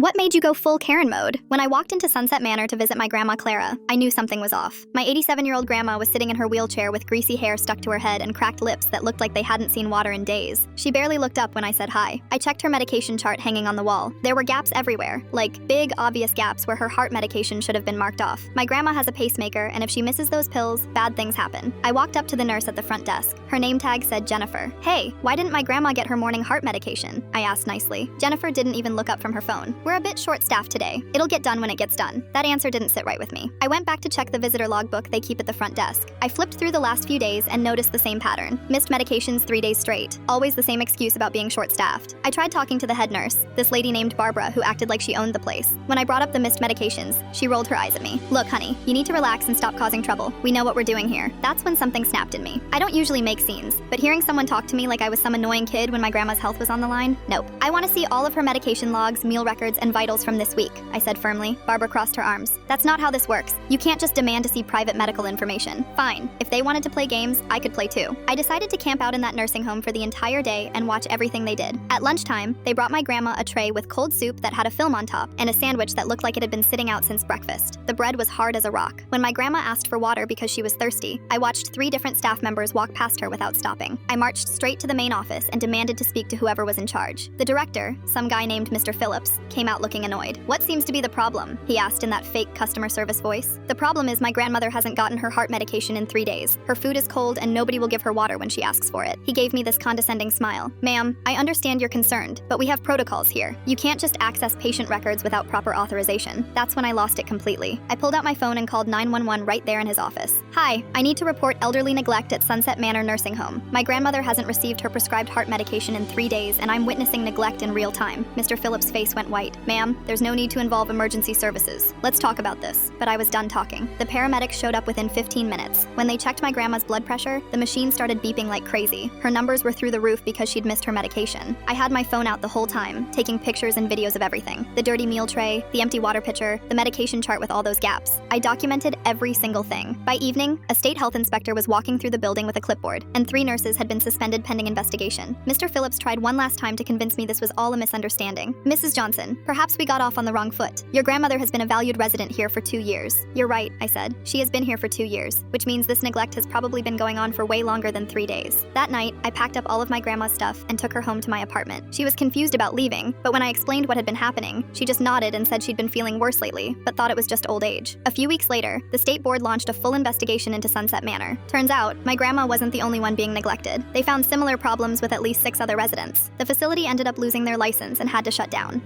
What made you go full Karen mode? When I walked into Sunset Manor to visit my grandma Clara, I knew something was off. My 87-year-old grandma was sitting in her wheelchair with greasy hair stuck to her head and cracked lips that looked like they hadn't seen water in days. She barely looked up when I said hi. I checked her medication chart hanging on the wall. There were gaps everywhere, like big, obvious gaps where her heart medication should have been marked off. My grandma has a pacemaker, and if she misses those pills, bad things happen. I walked up to the nurse at the front desk. Her name tag said Jennifer. "Hey, why didn't my grandma get her morning heart medication?" I asked nicely. Jennifer didn't even look up from her phone. "We're a bit short-staffed today. It'll get done when it gets done." That answer didn't sit right with me. I went back to check the visitor logbook they keep at the front desk. I flipped through the last few days and noticed the same pattern. Missed medications 3 days straight. Always the same excuse about being short-staffed. I tried talking to the head nurse, this lady named Barbara who acted like she owned the place. When I brought up the missed medications, she rolled her eyes at me. "Look, honey, you need to relax and stop causing trouble. We know what we're doing here." That's when something snapped in me. I don't usually make scenes, but hearing someone talk to me like I was some annoying kid when my grandma's health was on the line? Nope. "I want to see all of her medication logs, meal records, and vitals from this week," I said firmly. Barbara crossed her arms. "That's not how this works. You can't just demand to see private medical information." Fine. If they wanted to play games, I could play too. I decided to camp out in that nursing home for the entire day and watch everything they did. At lunchtime, they brought my grandma a tray with cold soup that had a film on top and a sandwich that looked like it had been sitting out since breakfast. The bread was hard as a rock. When my grandma asked for water because she was thirsty, I watched 3 different staff members walk past her without stopping. I marched straight to the main office and demanded to speak to whoever was in charge. The director, some guy named Mr. Phillips, came out looking annoyed. "What seems to be the problem?" he asked in that fake customer service voice. "The problem is my grandmother hasn't gotten her heart medication in 3 days. Her food is cold and nobody will give her water when she asks for it." He gave me this condescending smile. "Ma'am, I understand you're concerned, but we have protocols here. You can't just access patient records without proper authorization." That's when I lost it completely. I pulled out my phone and called 911 right there in his office. "Hi, I need to report elderly neglect at Sunset Manor Nursing Home. My grandmother hasn't received her prescribed heart medication in 3 days and I'm witnessing neglect in real time." Mr. Phillips' face went white. "Ma'am, there's no need to involve emergency services. Let's talk about this." But I was done talking. The paramedics showed up within 15 minutes. When they checked my grandma's blood pressure, the machine started beeping like crazy. Her numbers were through the roof because she'd missed her medication. I had my phone out the whole time, taking pictures and videos of everything. The dirty meal tray, the empty water pitcher, the medication chart with all those gaps. I documented every single thing. By evening, a state health inspector was walking through the building with a clipboard, and 3 nurses had been suspended pending investigation. Mr. Phillips tried one last time to convince me this was all a misunderstanding. "Mrs. Johnson, perhaps we got off on the wrong foot. Your grandmother has been a valued resident here for 2 years." "You're right," I said. "She has been here for 2 years, which means this neglect has probably been going on for way longer than 3 days." That night, I packed up all of my grandma's stuff and took her home to my apartment. She was confused about leaving, but when I explained what had been happening, she just nodded and said she'd been feeling worse lately, but thought it was just old age. A few weeks later, the state board launched a full investigation into Sunset Manor. Turns out, my grandma wasn't the only one being neglected. They found similar problems with at least 6 other residents. The facility ended up losing their license and had to shut down.